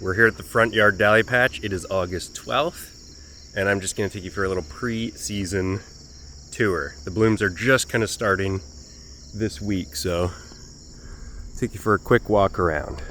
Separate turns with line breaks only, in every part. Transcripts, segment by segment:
We're here at the front yard dahlia patch. It is August 12th, and I'm just going to take you for a little pre-season tour. The blooms are just kind of starting this week, so I'll take you for a quick walk around.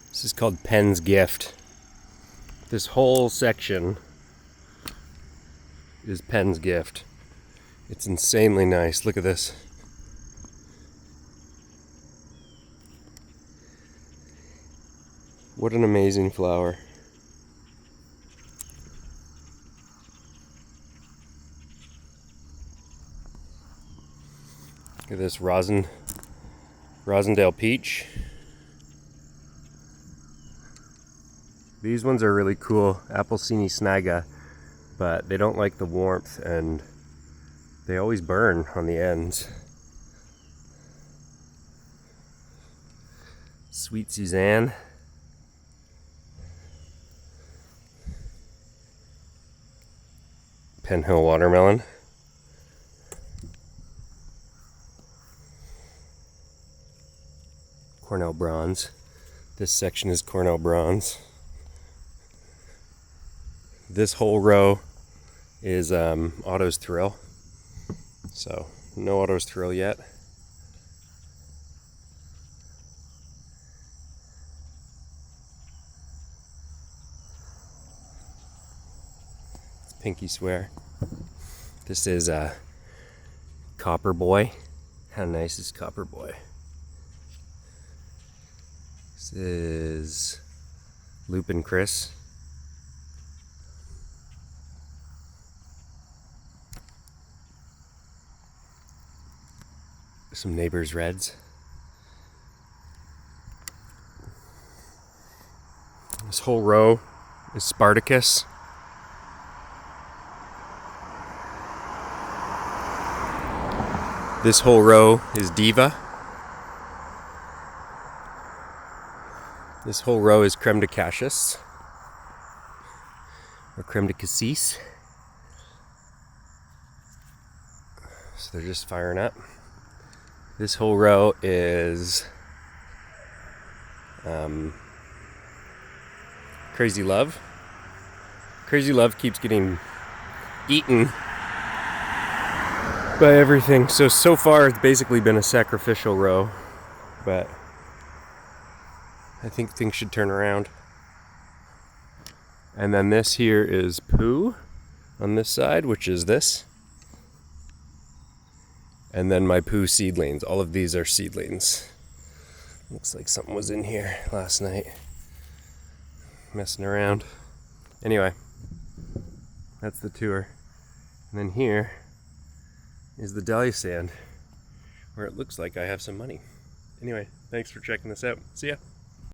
This is called Penn's Gift. This whole section is Penn's Gift. It's insanely nice. Look at this. What an amazing flower. Look at this Rosendale peach. These ones are really cool, Appelsini snaga, but they don't like the warmth and they always burn on the ends. Sweet Suzanne. Penn Hill watermelon. Cornell bronze. This section is Cornell bronze. This whole row is Otto's Thrill. So, no Otto's Thrill yet. It's Pinky Swear. This is Copper Boy. How nice is Copper Boy? This is Lupin Chris. Some Neighbors Reds. This whole row is Spartacus. This whole row is Diva. This whole row is Creme de Cassis, or Creme de Cassis. So they're just firing up. This whole row is Crazy Love. Crazy Love keeps getting eaten by everything. So far it's basically been a sacrificial row, but I think things should turn around. And then this here is Pooh on this side, which is this. And then my Pooh seedlings. All of these are seedlings. Looks like something was in here last night, messing around. Anyway, that's the tour. And then here is the dahlia stand, where it looks like I have some money. Anyway, thanks for checking this out. See ya.